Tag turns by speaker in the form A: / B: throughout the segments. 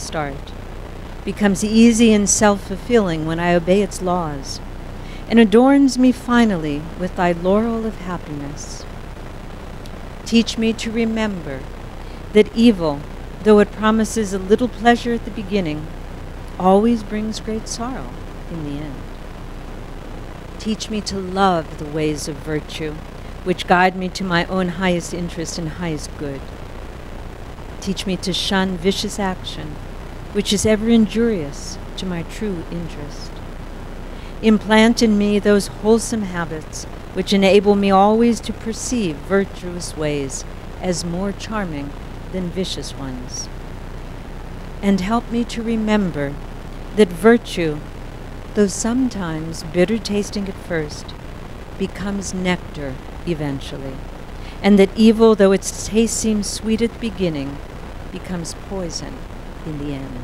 A: start, becomes easy and self-fulfilling when I obey its laws, and adorns me finally with thy laurel of happiness. Teach me to remember that evil, though it promises a little pleasure at the beginning, always brings great sorrow in the end. Teach me to love the ways of virtue, which guide me to my own highest interest and highest good. Teach me to shun vicious action, which is ever injurious to my true interest. Implant in me those wholesome habits which enable me always to perceive virtuous ways as more charming than vicious ones. And help me to remember that virtue, though sometimes bitter tasting at first, becomes nectar eventually, and that evil, though its taste seems sweet at the beginning, becomes poison in the end.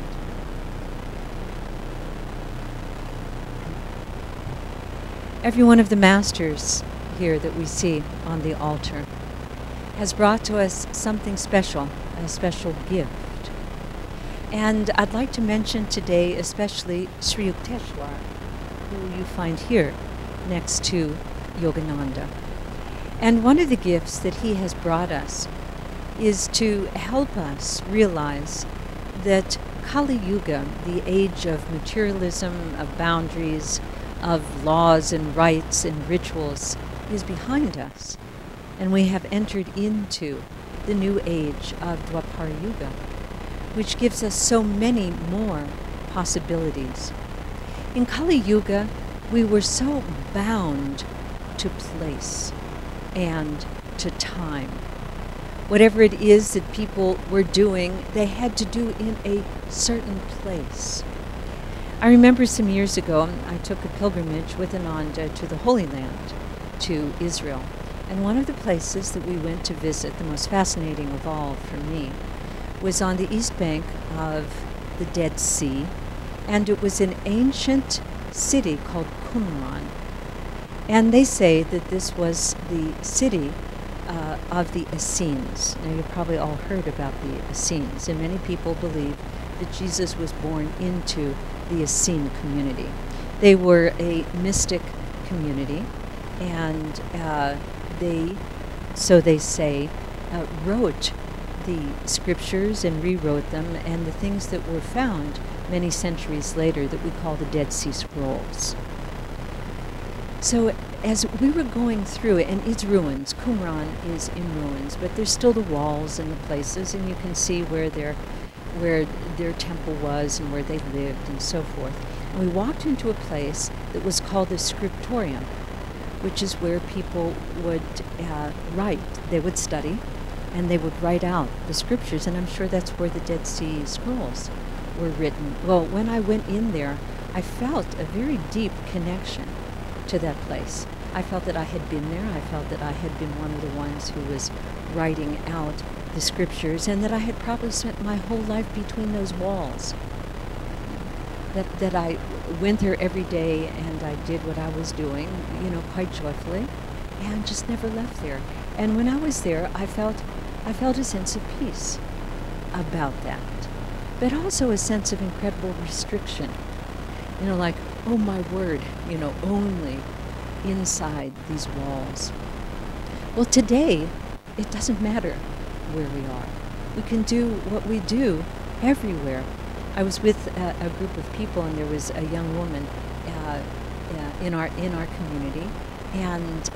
A: Every one of the masters here that we see on the altar has brought to us something special, a special gift. And I'd like to mention today especially Sri Yukteswar, who you find here next to Yogananda. And one of the gifts that he has brought us is to help us realize that Kali Yuga, the age of materialism, of boundaries, of laws and rites and rituals, is behind us. And we have entered into the new age of Dwapara Yuga, which gives us so many more possibilities. In Kali Yuga, we were so bound to place and to time. Whatever it is that people were doing, they had to do in a certain place. I remember some years ago, I took a pilgrimage with Ananda to the Holy Land, to Israel. And one of the places that we went to visit, the most fascinating of all for me, was on the east bank of the Dead Sea, and it was an ancient city called Qumran. And they say that this was the city of the Essenes. Now, you've probably all heard about the Essenes, and many people believe that Jesus was born into the Essene community. They were a mystic community, and they, so they say, wrote the scriptures and rewrote them, and the things that were found many centuries later that we call the Dead Sea Scrolls. So as we were going through it, and it's ruins, Qumran is in ruins, but there's still the walls and the places, and you can see where their temple was and where they lived and so forth. And we walked into a place that was called the scriptorium, which is where people would write. They would study, and they would write out the scriptures, and I'm sure that's where the Dead Sea Scrolls were written. Well, when I went in there, I felt a very deep connection to that place. I felt that I had been there. I felt that I had been one of the ones who was writing out the scriptures, and that I had probably spent my whole life between those walls. That I went there every day, and I did what I was doing, quite joyfully, and just never left there. And when I was there, I felt a sense of peace about that, but also a sense of incredible restriction. Like, oh my word, only inside these walls. Well, today, it doesn't matter where we are. We can do what we do everywhere. I was with a group of people, and there was a young woman in our community, and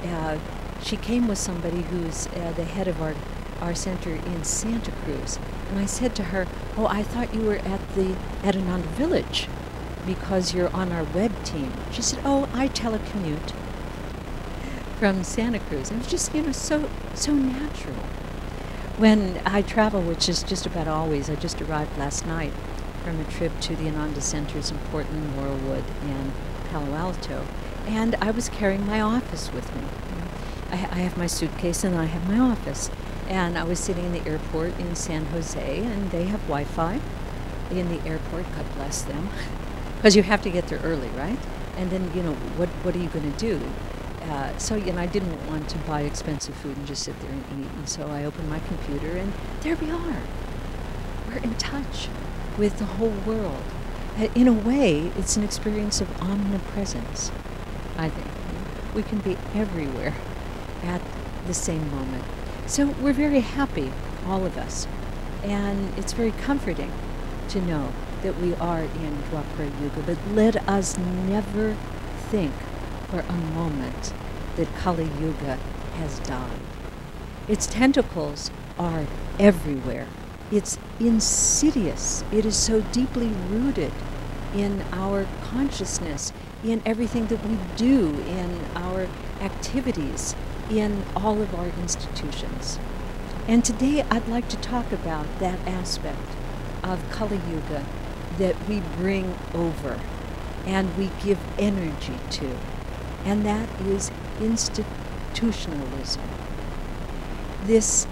A: she came with somebody who's the head of our center in Santa Cruz. And I said to her, "Oh, I thought you were at Ananda Village because you're on our web team." She said, "Oh, I telecommute from Santa Cruz." It was just, so natural. When I travel, which is just about always, I just arrived last night from a trip to the Ananda Centers in Portland, Laurelwood, and Palo Alto, and I was carrying my office with me. I have my suitcase, and I have my office. And I was sitting in the airport in San Jose, and they have Wi-Fi in the airport. God bless them, because you have to get there early, right? And then, what are you going to do? So, I didn't want to buy expensive food and just sit there and eat. And so I opened my computer, and there we are. We're in touch with the whole world. In a way, it's an experience of omnipresence, I think. We can be everywhere at the same moment. So we're very happy, all of us, and it's very comforting to know that we are in Dwapara Yuga, but let us never think for a moment that Kali Yuga has died. Its tentacles are everywhere. It's insidious. It is so deeply rooted in our consciousness, in everything that we do, in our activities, in all of our institutions. And today I'd like to talk about that aspect of Kali Yuga that we bring over and we give energy to, and that is institutionalism. This,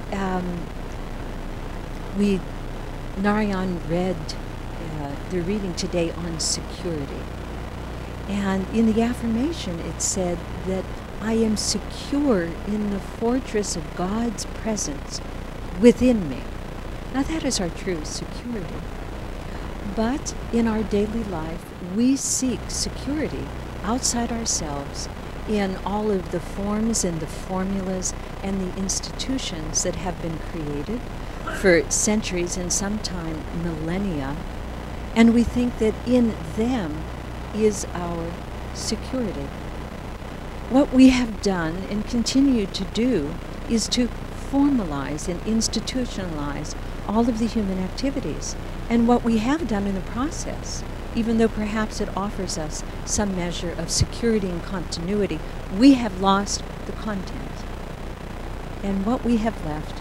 A: Narayan read the reading today on security. And in the affirmation it said that I am secure in the fortress of God's presence within me. Now that is our true security. But in our daily life, we seek security outside ourselves in all of the forms and the formulas and the institutions that have been created for centuries and sometime millennia, and we think that in them is our security. What we have done and continue to do is to formalize and institutionalize all of the human activities. And what we have done in the process, even though perhaps it offers us some measure of security and continuity, we have lost the content. And what we have left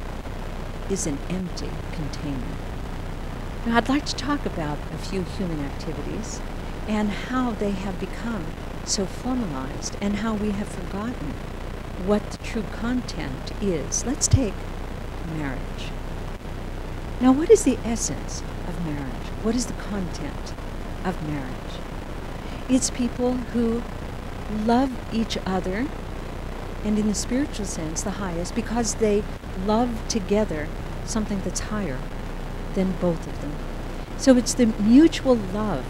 A: is an empty container. Now, I'd like to talk about a few human activities and how they have become so formalized and how we have forgotten what the true content is. Let's take marriage. Now, what is the essence of marriage? What is the content of marriage? It's people who love each other, and in the spiritual sense, the highest, because they love together something that's higher than both of them. So it's the mutual love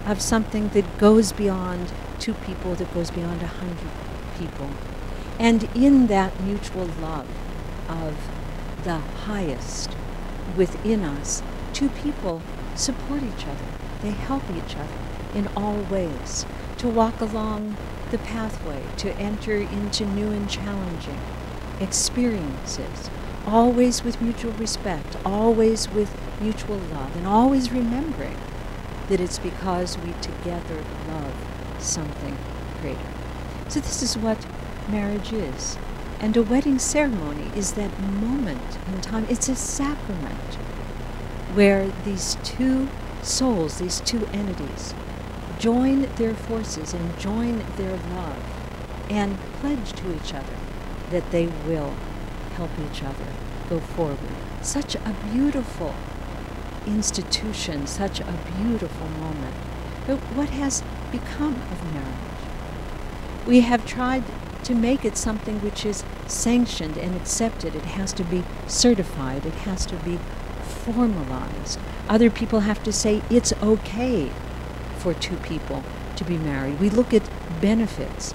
A: of something that goes beyond two people, that goes beyond 100 people. And in that mutual love of the highest within us, two people support each other. They help each other in all ways to walk along the pathway, to enter into new and challenging experiences, always with mutual respect, always with mutual love, and always remembering that it's because we together love something greater. So this is what marriage is. And a wedding ceremony is that moment in time. It's a sacrament where these two souls, these two entities, join their forces and join their love and pledge to each other that they will help each other go forward. Such a beautiful institution, such a beautiful moment. But what has become of marriage? We have tried to make it something which is sanctioned and accepted. It has to be certified. It has to be formalized. Other people have to say it's okay for two people to be married. We look at benefits.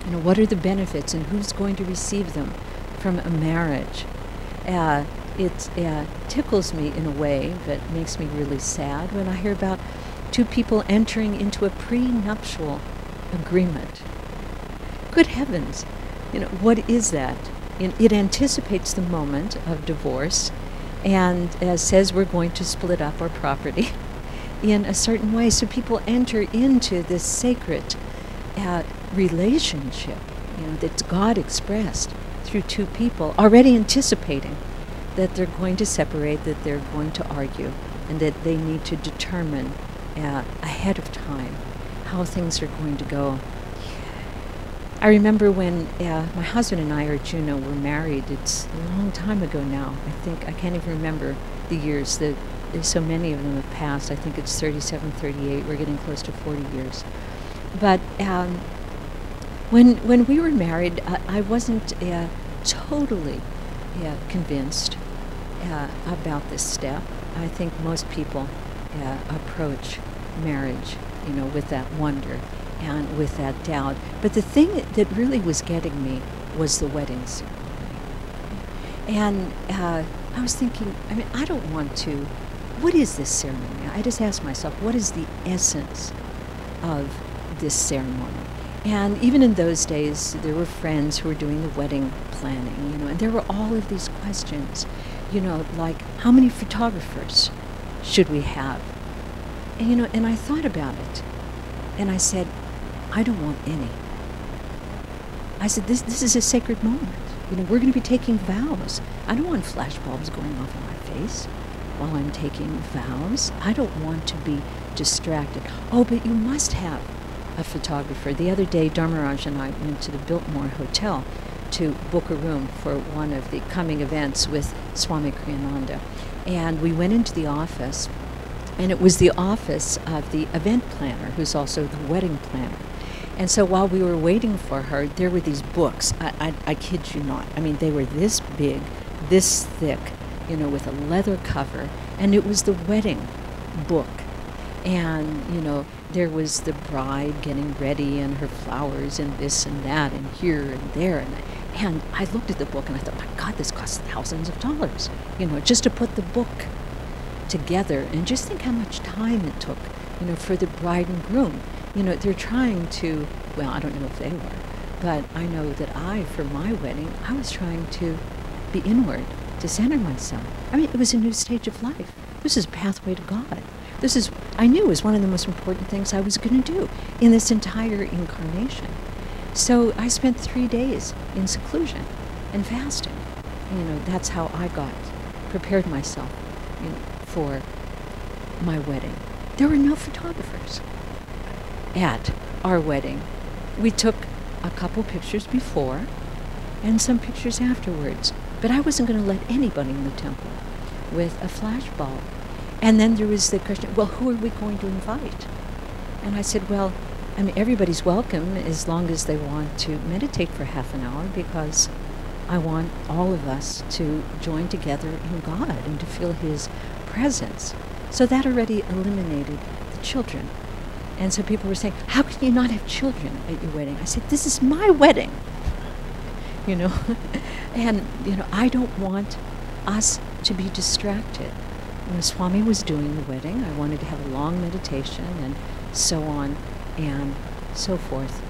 A: You know, what are the benefits and who's going to receive them from a marriage? It tickles me in a way that makes me really sad when I hear about two people entering into a prenuptial agreement. Good heavens, you know, what is that? It anticipates the moment of divorce and says we're going to split up our property in a certain way. So people enter into this sacred relationship, you know, that God expressed through two people, already anticipating that they're going to separate, that they're going to argue, and that they need to determine ahead of time how things are going to go. I remember when my husband and I, or Juno, were married. It's a long time ago now. I can't even remember the years. There's so many of them have passed. I think it's 37, 38. We're getting close to 40 years. But when we were married, I wasn't totally convinced about this step. I think most people approach marriage, with that wonder and with that doubt. But the thing that really was getting me was the wedding ceremony. And I was thinking, I don't want to. What is this ceremony? I just asked myself, what is the essence of this ceremony? And even in those days, there were friends who were doing the wedding planning, and there were all of these questions, like how many photographers should we have? And, and I thought about it, and I said, I don't want any. I said, this is a sacred moment. We're going to be taking vows. I don't want flashbulbs going off in my face while I'm taking vows. I don't want to be distracted. Oh, but you must have a photographer. The other day, Dharmaraj and I went to the Biltmore Hotel to book a room for one of the coming events with Swami Kriyananda. And we went into the office, and it was the office of the event planner, who's also the wedding planner. And so while we were waiting for her, there were these books. I kid you not. They were this big, this thick, with a leather cover, and it was the wedding book. And, there was the bride getting ready and her flowers and this and that and here and there. And I looked at the book and I thought, my God, this costs thousands of dollars, just to put the book together. And just think how much time it took, for the bride and groom. They're trying to, well, I don't know if they were, but I know that for my wedding, I was trying to be inward, to center myself. It was a new stage of life. This is a pathway to God. I knew was one of the most important things I was going to do in this entire incarnation. So I spent 3 days in seclusion and fasting. That's how I prepared myself, for my wedding. There were no photographers at our wedding. We took a couple pictures before and some pictures afterwards, but I wasn't going to let anybody in the temple with a flashbulb. And then there was the question, well, who are we going to invite? And I said, well, everybody's welcome as long as they want to meditate for half an hour, because I want all of us to join together in God and to feel His presence. So that already eliminated the children. And so people were saying, how can you not have children at your wedding? I said, this is my wedding. And, I don't want us to be distracted. Swami was doing the wedding. I wanted to have a long meditation and so on and so forth.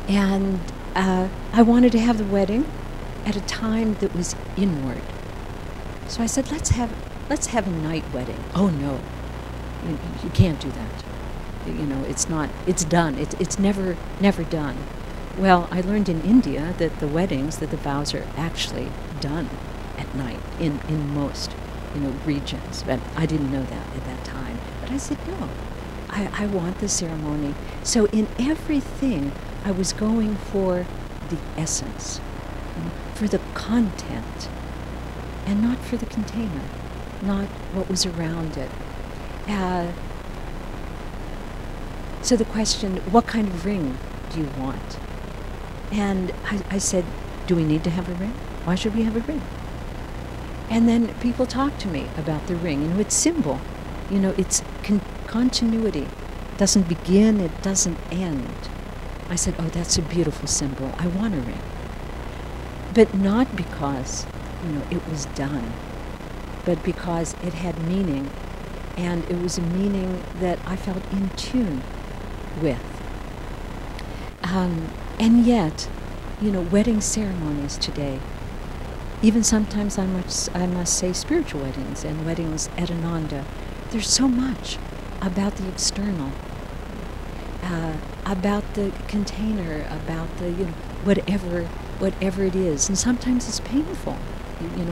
A: And I wanted to have the wedding at a time that was inward. So I said, let's have a night wedding. Oh no, you can't do that. It's done. It's never done. Well, I learned in India that the vows are actually done at night in most regions, but I didn't know that at that time. But I said, no, I want the ceremony. So in everything, I was going for the essence, for the content, and not for the container, not what was around it. So the question, what kind of ring do you want? And I said, do we need to have a ring? Why should we have a ring? And then people talk to me about the ring. It's symbol. It's continuity. It doesn't begin, it doesn't end. I said, oh, that's a beautiful symbol. I want a ring. But not because, it was done, but because it had meaning. And it was a meaning that I felt in tune with. And yet, wedding ceremonies today, even sometimes I must say spiritual weddings and weddings at Ananda, there's so much about the external, about the container, about the, whatever it is. And sometimes it's painful,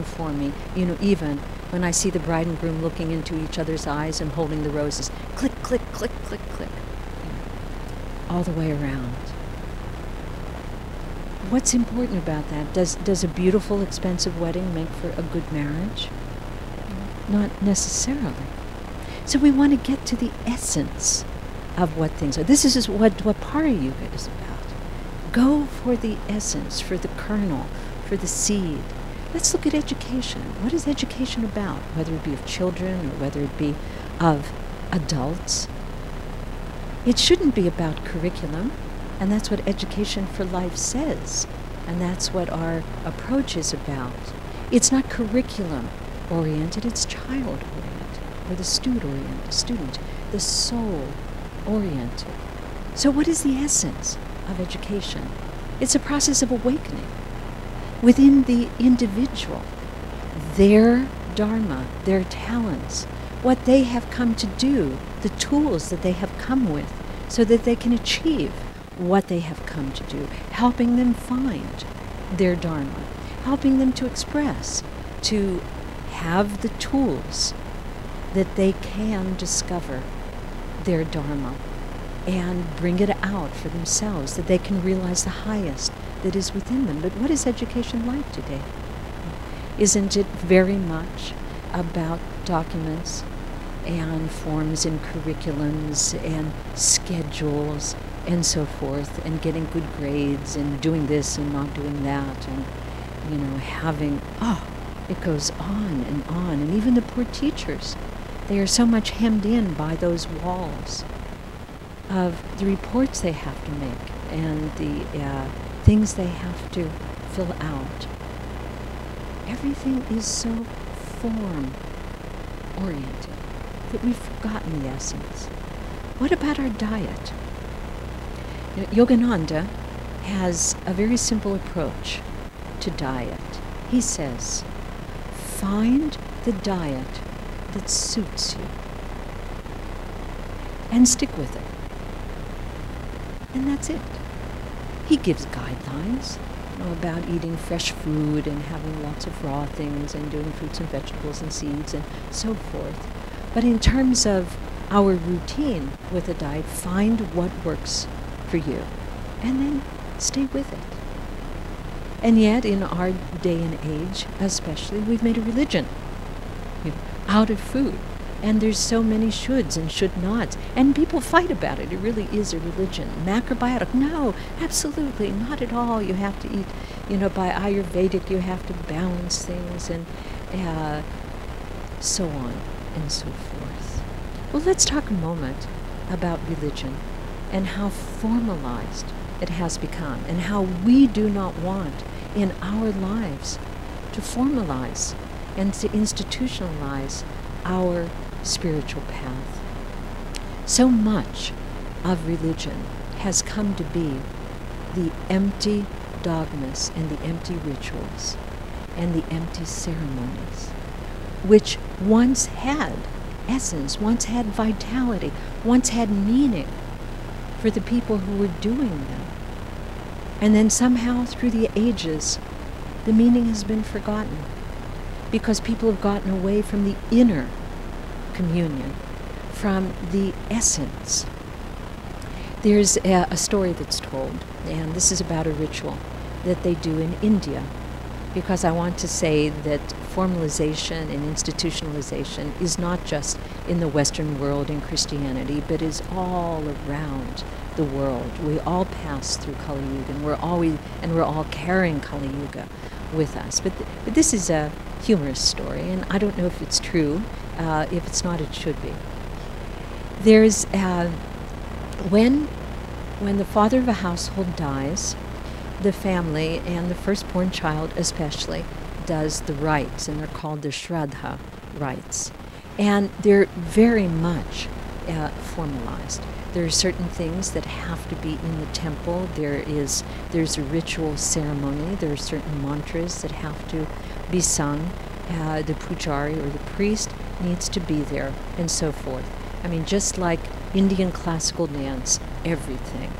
A: for me, even when I see the bride and groom looking into each other's eyes and holding the roses, click, click, click, click, click, all the way around. What's important about that? Does a beautiful, expensive wedding make for a good marriage? Not necessarily. So we want to get to the essence of what things are. This is what Para Yuga is about. Go for the essence, for the kernel, for the seed. let's look at education. What is education about? Whether it be of children or whether it be of adults. It shouldn't be about curriculum, and that's what Education for Life says, and that's what our approach is about. It's not curriculum oriented, it's child oriented, or the student, the soul oriented. So what is the essence of education? It's a process of awakening within the individual, their dharma, their talents, what they have come to do, the tools that they have come with, so that they can achieve what they have come to do, helping them find their dharma, helping them to express, to have the tools that they can discover their dharma and bring it out for themselves, that they can realize the highest that is within them. But what is education like today? Isn't it very much about documents and forms and curriculums and schedules and so forth, and getting good grades and doing this and not doing that, and having, it goes on, and even the poor teachers, they are so much hemmed in by those walls of the reports they have to make and the things they have to fill out. Everything is so form-oriented that we've forgotten the essence. What about our diet? Yogananda has a very simple approach to diet. He says, find the diet that suits you and stick with it. And that's it. He gives guidelines about eating fresh food and having lots of raw things and doing fruits and vegetables and seeds and so forth. But in terms of our routine with a diet, find what works for you and then stay with it. And yet in our day and age especially, we've made a religion out of food. And there's so many shoulds and should nots. And people fight about it. It really is a religion. Macrobiotic, no, absolutely, not at all. You have to eat, by Ayurvedic, you have to balance things and so on and so forth. Well, let's talk a moment about religion and how formalized it has become and how we do not want in our lives to formalize and to institutionalize our spiritual path. So much of religion has come to be the empty dogmas and the empty rituals and the empty ceremonies, which once had essence, once had vitality, once had meaning for the people who were doing them. And then somehow through the ages, the meaning has been forgotten because people have gotten away from the inner communion, from the essence. There's a story that's told, and this is about a ritual that they do in India, because I want to say that formalization and institutionalization is not just in the Western world in Christianity, but is all around the world. We all pass through Kali Yuga, and we're all carrying Kali Yuga with us. But this is a humorous story, and I don't know if it's true. If it's not, it should be. There's when the father of a household dies, the family and the firstborn child especially does the rites, and they're called the Shraddha rites, and they're very much formalized. There are certain things that have to be in the temple. There's a ritual ceremony. There are certain mantras that have to be sung. The pujari or the priest needs to be there, and so forth. I mean, just like Indian classical dance, everything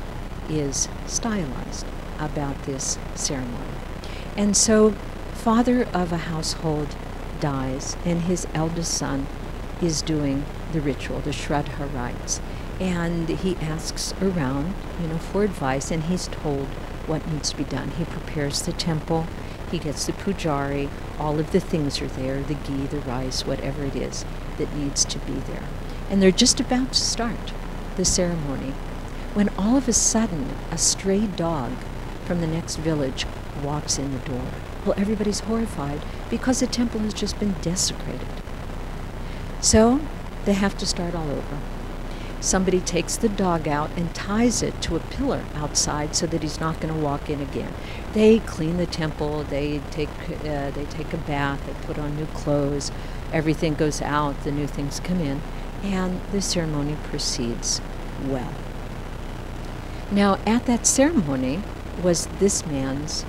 A: is stylized about this ceremony. And so, father of a household dies, and his eldest son is doing the ritual, the Shraddha rites. And he asks around, for advice, and he's told what needs to be done. He prepares the temple, he gets the pujari, all of the things are there, the ghee, the rice, whatever it is that needs to be there. And they're just about to start the ceremony when all of a sudden a stray dog from the next village walks in the door. Well, everybody's horrified because the temple has just been desecrated. So they have to start all over. Somebody takes the dog out and ties it to a pillar outside so that he's not going to walk in again. They clean the temple, they take a bath, they put on new clothes, everything goes out, the new things come in, and the ceremony proceeds well. Now, at that ceremony was this man's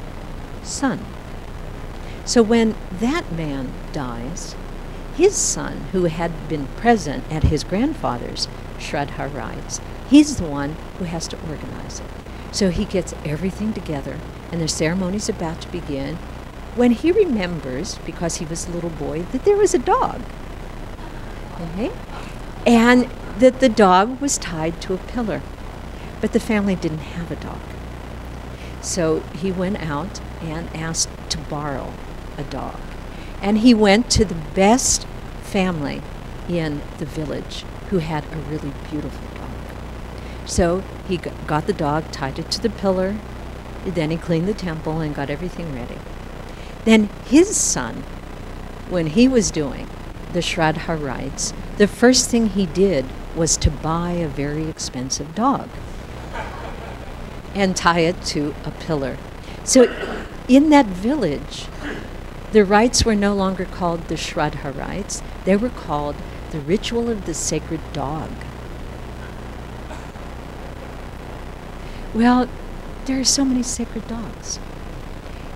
A: son. So when that man dies, his son, who had been present at his grandfather's Shraddha rites, he's the one who has to organize it. So he gets everything together, and the ceremony's about to begin, when he remembers, because he was a little boy, that there was a dog. Okay? And that the dog was tied to a pillar. But the family didn't have a dog. So he went out and asked to borrow a dog. And he went to the best family in the village who had a really beautiful dog. So he got the dog, tied it to the pillar, then he cleaned the temple and got everything ready. Then his son, when he was doing the Shraddha rites, the first thing he did was to buy a very expensive dog and tie it to a pillar. So in that village, the rites were no longer called the Shraddha rites, they were called the ritual of the sacred dog. Well, there are so many sacred dogs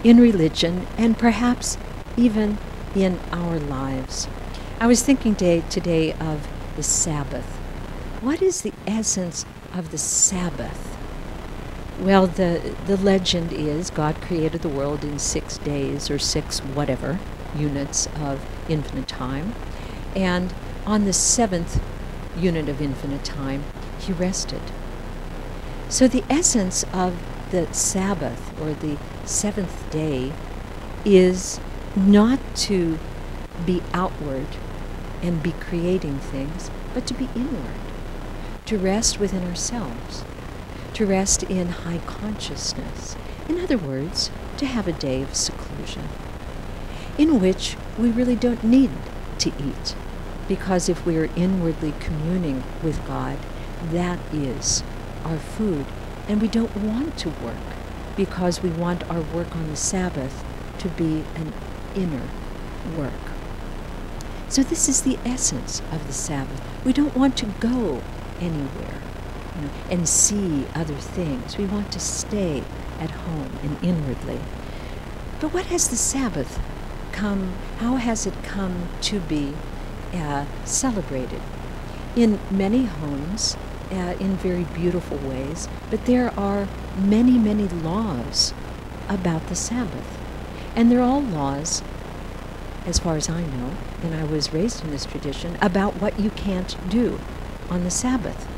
A: in religion and perhaps even in our lives. I was thinking today of the Sabbath. What is the essence of the Sabbath? Well, the legend is God created the world in 6 days, or 6 whatever units of infinite time. And on the 7th unit of infinite time, he rested. So the essence of the Sabbath, or the 7th day, is not to be outward and be creating things, but to be inward, to rest within ourselves, to rest in high consciousness. In other words, to have a day of seclusion, in which we really don't need to eat, because if we are inwardly communing with God, that is our food. And we don't want to work, because we want our work on the Sabbath to be an inner work. So this is the essence of the Sabbath. We don't want to go anywhere, and see other things. We want to stay at home and inwardly. But what has the Sabbath how has it come to be celebrated? In many homes, in very beautiful ways, but there are many, many laws about the Sabbath. And they're all laws, as far as I know, and I was raised in this tradition, about what you can't do on the Sabbath.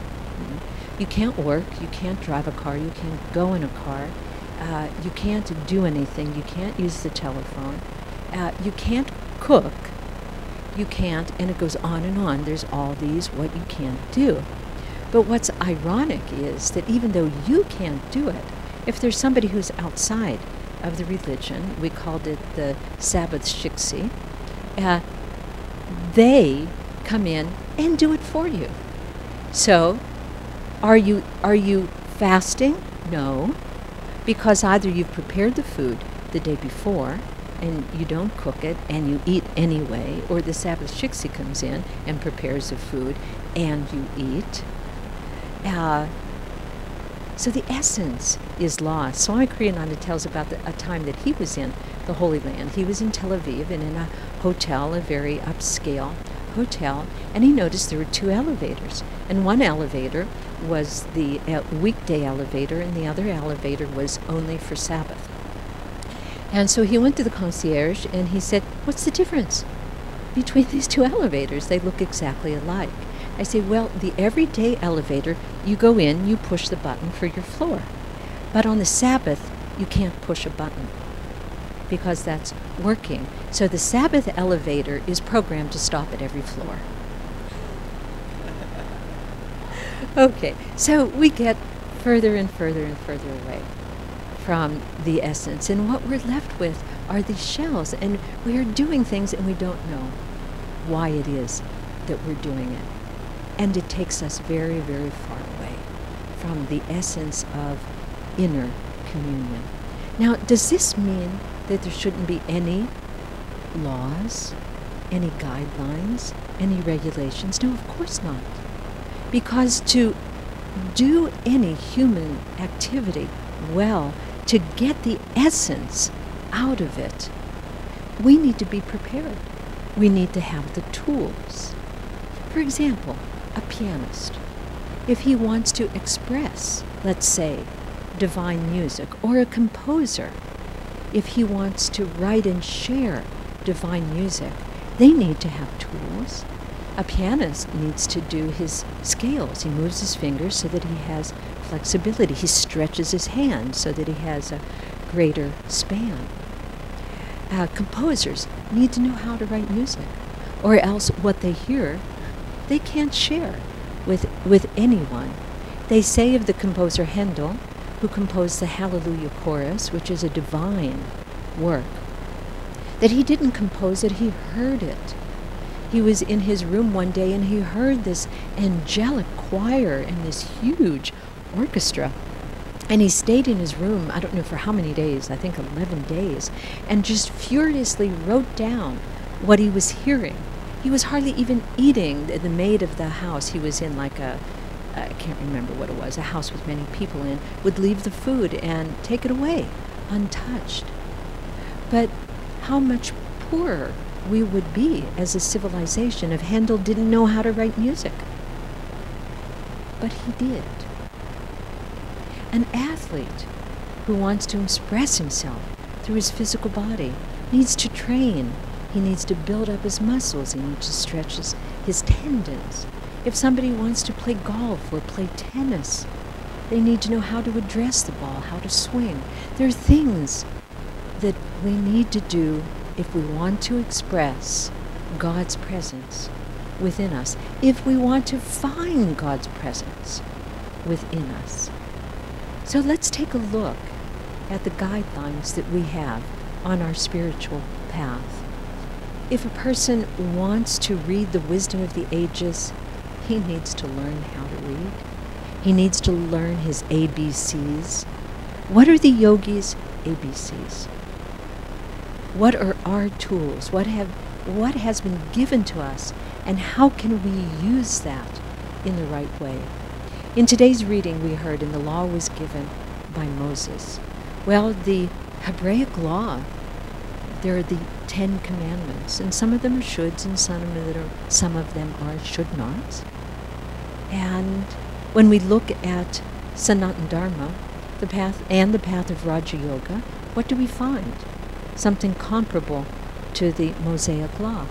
A: You can't work, you can't drive a car, you can't go in a car, you can't do anything, you can't use the telephone, you can't cook, you can't, and it goes on and on. There's all these what you can't do. But what's ironic is that even though you can't do it, if there's somebody who's outside of the religion, we called it the Sabbath Shiksi, they come in and do it for you. So, are you fasting? No, because either you've prepared the food the day before and you don't cook it and you eat anyway, or the Sabbath Shiksi comes in and prepares the food and you eat. So the essence is lost. Swami Kriyananda tells about a time that he was in the Holy Land. He was in Tel Aviv and in a hotel, a very upscale hotel, and he noticed there were 2 elevators. And one elevator was the weekday elevator, and the other elevator was only for Sabbath. And so he went to the concierge and he said, "What's the difference between these 2 elevators? They look exactly alike." I say, "Well, the everyday elevator, you go in, you push the button for your floor. But on the Sabbath, you can't push a button because that's working. So the Sabbath elevator is programmed to stop at every floor." Okay, so we get further and further and further away from the essence. And what we're left with are these shells, and we are doing things and we don't know why it is that we're doing it. And it takes us very, very far away from the essence of inner communion. Now, does this mean that there shouldn't be any laws, any guidelines, any regulations? No, of course not. Because to do any human activity well, to get the essence out of it, we need to be prepared. We need to have the tools. For example, a pianist, if he wants to express, let's say, divine music, or a composer, if he wants to write and share divine music, they need to have tools. A pianist needs to do his scales. He moves his fingers so that he has flexibility. He stretches his hands so that he has a greater span. Composers need to know how to write music, or else what they hear, they can't share with anyone. They say of the composer Handel, who composed the Hallelujah Chorus, which is a divine work, that he didn't compose it, he heard it. He was in his room one day and he heard this angelic choir and this huge orchestra. And he stayed in his room, I don't know for how many days, I think 11 days, and just furiously wrote down what he was hearing. He was hardly even eating. The maid of the house, he was in like I can't remember what it was, a house with many people in, would leave the food and take it away, untouched. But how much poorer we would be as a civilization if Handel didn't know how to write music. But he did. An athlete who wants to express himself through his physical body needs to train. He needs to build up his muscles. He needs to stretch his tendons. If somebody wants to play golf or play tennis, they need to know how to address the ball, how to swing. There are things that we need to do if we want to express God's presence within us, if we want to find God's presence within us. So let's take a look at the guidelines that we have on our spiritual path. If a person wants to read the wisdom of the ages, he needs to learn how to read. He needs to learn his ABCs. What are the yogis' ABCs? What are our tools? What has been given to us, and how can we use that in the right way? In today's reading, we heard, and the law was given by Moses. Well, the Hebraic law, there are the 10 Commandments, and some of them are shoulds, and some of them are should nots. And when we look at Sanatana Dharma, the path of Raja Yoga, what do we find? Something comparable to the Mosaic law.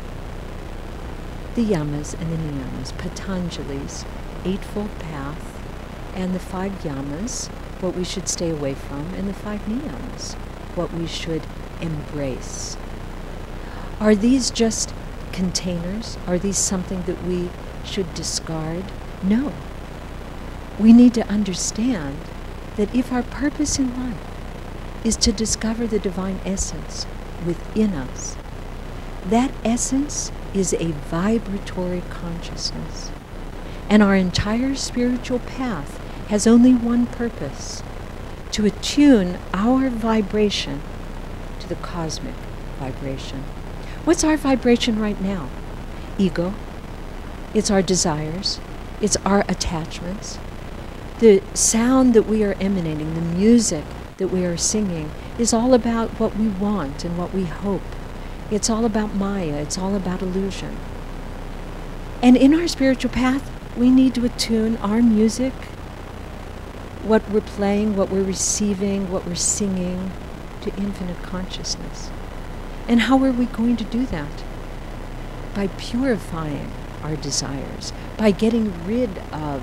A: The yamas and the niyamas, Patanjali's Eightfold Path, and the 5 yamas, what we should stay away from, and the 5 niyamas, what we should embrace. Are these just containers? Are these something that we should discard? No. We need to understand that if our purpose in life is to discover the divine essence within us, that essence is a vibratory consciousness. And our entire spiritual path has only one purpose: to attune our vibration to the cosmic vibration. What's our vibration right now? Ego. It's our desires. It's our attachments. The sound that we are emanating, the music that we are singing, is all about what we want and what we hope. It's all about Maya. It's all about illusion. And in our spiritual path, we need to attune our music, what we're playing, what we're receiving, what we're singing, to infinite consciousness. And how are we going to do that? By purifying our desires, by getting rid of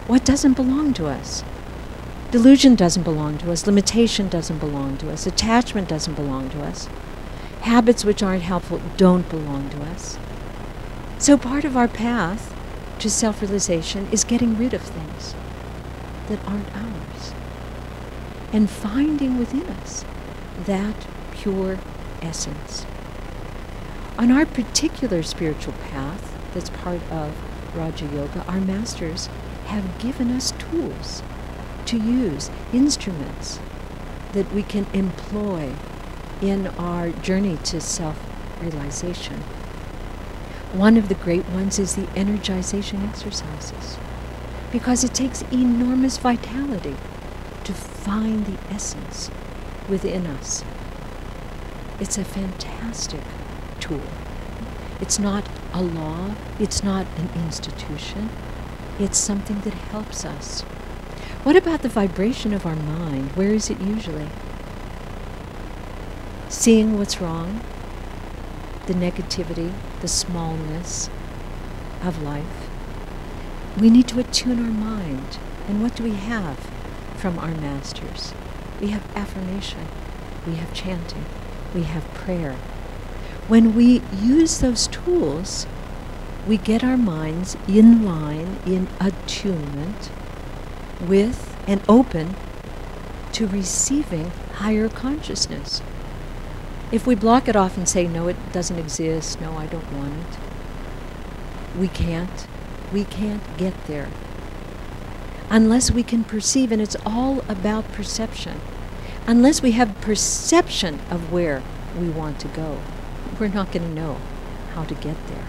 A: what doesn't belong to us. Delusion doesn't belong to us, limitation doesn't belong to us, attachment doesn't belong to us, habits which aren't helpful don't belong to us. So part of our path to self-realization is getting rid of things that aren't ours, and finding within us that pure essence. On our particular spiritual path, that's part of Raja Yoga, our masters have given us tools to use, instruments that we can employ in our journey to self-realization. One of the great ones is the energization exercises, because it takes enormous vitality to find the essence within us. It's a fantastic tool. It's not a law, it's not an institution, it's something that helps us. What about the vibration of our mind? Where is it usually? Seeing what's wrong, the negativity, the smallness of life. We need to attune our mind. And what do we have from our masters? We have affirmation, we have chanting, we have prayer. When we use those tools, we get our minds in line, in attunement with and open to receiving higher consciousness. If we block it off and say, no, it doesn't exist, no, I don't want it, we can't get there unless we can perceive, and it's all about perception. Unless we have perception of where we want to go, we're not going to know how to get there.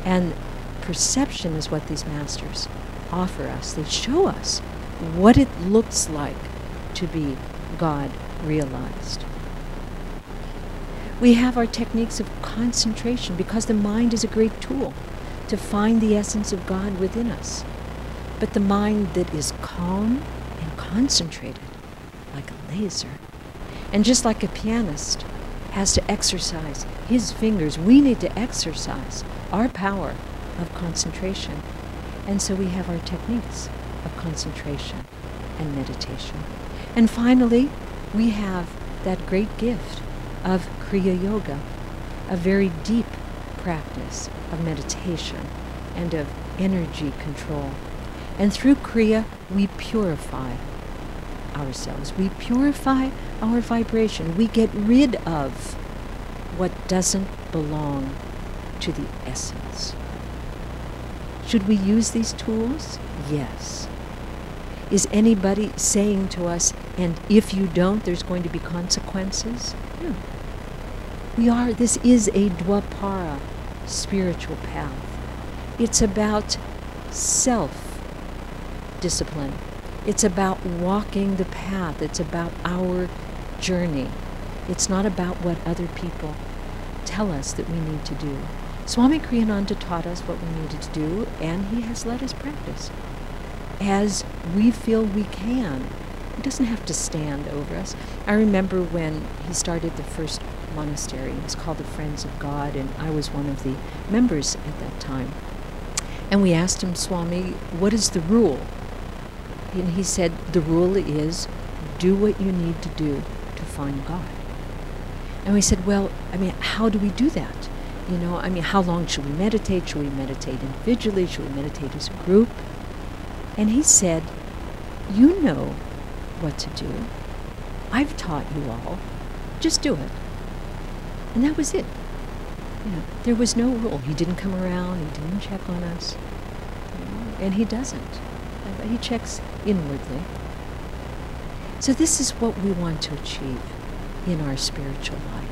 A: And perception is what these masters offer us. They show us what it looks like to be God realized. We have our techniques of concentration, because the mind is a great tool to find the essence of God within us. But the mind that is calm and concentrated, like a laser, and just like a pianist has to exercise his fingers, we need to exercise our power of concentration. And so we have our techniques of concentration and meditation. And finally, we have that great gift of Kriya Yoga, a very deep practice of meditation and of energy control. And through Kriya, we purify ourselves. We purify our vibration. We get rid of what doesn't belong to the essence. Should we use these tools? Yes. Is anybody saying to us, and if you don't, there's going to be consequences? No. This is a Dwapara spiritual path. It's about self-discipline. It's about walking the path. It's about our journey. It's not about what other people tell us that we need to do. Swami Kriyananda taught us what we needed to do, and he has let us practice as we feel we can. He doesn't have to stand over us. I remember when he started the first monastery. It was called the Friends of God, and I was one of the members at that time. And we asked him, Swami, what is the rule? And he said, the rule is, do what you need to do to find God. And we said, well, how do we do that? How long should we meditate? Should we meditate individually? Should we meditate as a group? And he said, you know what to do. I've taught you all. Just do it. And that was it. There was no rule. He didn't come around. He didn't check on us. And he doesn't. He checks inwardly. So this is what we want to achieve in our spiritual life.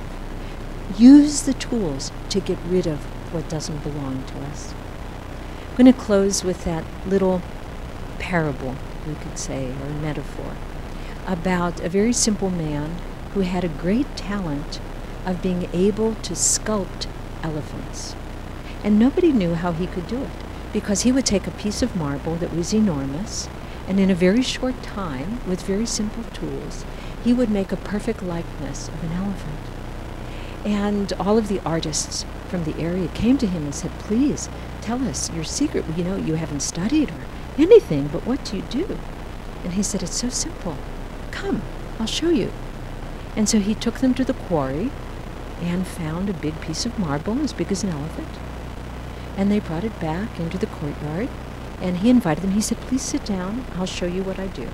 A: Use the tools to get rid of what doesn't belong to us. I'm going to close with that little parable, we could say, or metaphor, about a very simple man who had a great talent of being able to sculpt elephants. And nobody knew how he could do it, because he would take a piece of marble that was enormous, and in a very short time, with very simple tools, he would make a perfect likeness of an elephant. And all of the artists from the area came to him and said, please, tell us your secret. You haven't studied or anything, but what do you do? And he said, it's so simple. Come, I'll show you. And so he took them to the quarry and found a big piece of marble as big as an elephant. And they brought it back into the courtyard, and he invited them. He said, please sit down. I'll show you what I do.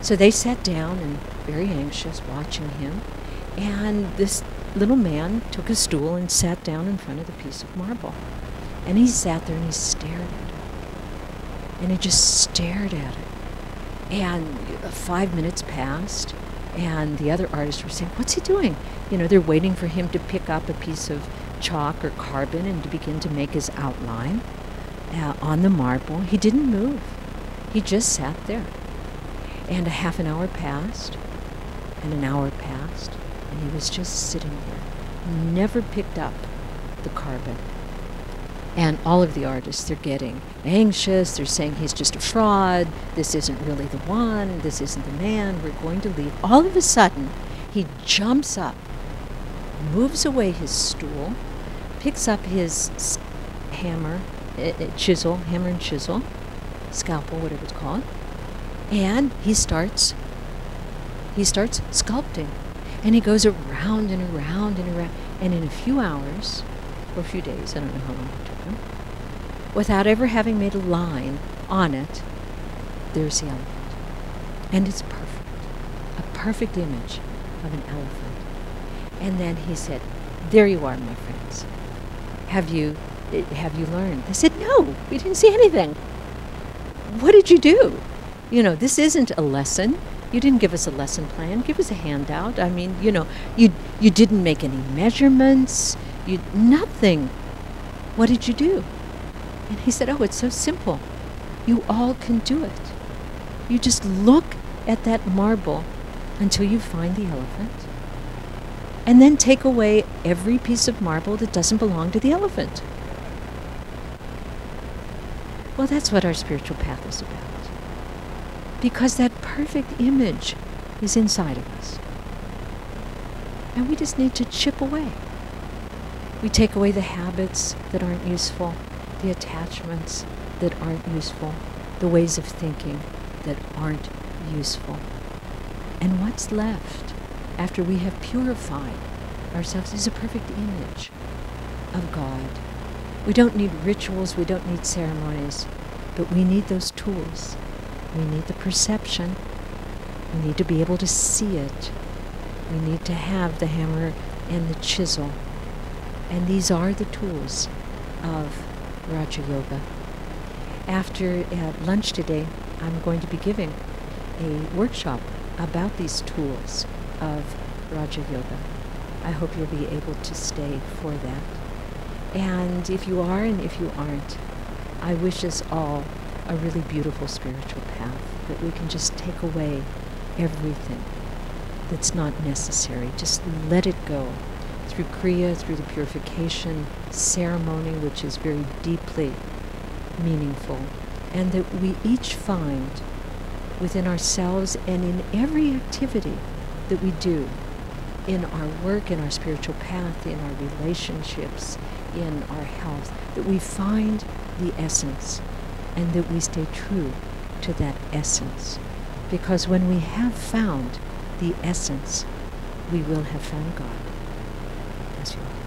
A: So they sat down and very anxious, watching him. And this little man took a stool and sat down in front of the piece of marble. And he sat there and he stared at it. And he just stared at it. And 5 minutes passed, and the other artists were saying, "What's he doing?" You know, they're waiting for him to pick up a piece of chalk or carbon and to begin to make his outline on the marble. He didn't move. He just sat there. And a half an hour passed, and an hour passed, and he was just sitting there. Never picked up the carbon. And all of the artists, they're getting anxious. They're saying he's just a fraud. This isn't really the one. This isn't the man. We're going to leave. All of a sudden, he jumps up, moves away his stool, picks up his hammer and chisel, scalpel, whatever it's called, and he starts sculpting. And he goes around and around and around. And in a few hours, or a few days, I don't know how long it took him, without ever having made a line on it, there's the elephant. And it's perfect. A perfect image of an elephant. And then he said, "There you are, my friends. Have you learned?" They said, "No, we didn't see anything." "What did you do? You know, this isn't a lesson. You didn't give us a lesson plan. Give us a handout. I mean, you know, you didn't make any measurements. Nothing. What did you do?" And he said, "Oh, it's so simple. You all can do it. You just look at that marble until you find the elephant, and then take away every piece of marble that doesn't belong to the elephant." Well, that's what our spiritual path is about. Because that perfect image is inside of us. And we just need to chip away. We take away the habits that aren't useful, the attachments that aren't useful, the ways of thinking that aren't useful. And what's left after we have purified ourselves is a perfect image of God. We don't need rituals, we don't need ceremonies, but we need those tools. We need the perception. We need to be able to see it. We need to have the hammer and the chisel. And these are the tools of Raja Yoga. After lunch today, I'm going to be giving a workshop about these tools of Raja Yoga. I hope you'll be able to stay for that. And if you are and if you aren't, I wish us all a really beautiful spiritual path, that we can just take away everything that's not necessary. Just let it go through Kriya, through the purification ceremony, which is very deeply meaningful, and that we each find within ourselves and in every activity that we do, in our work, in our spiritual path, in our relationships, in our health, that we find the essence and that we stay true to that essence. Because when we have found the essence, we will have found God. As you are.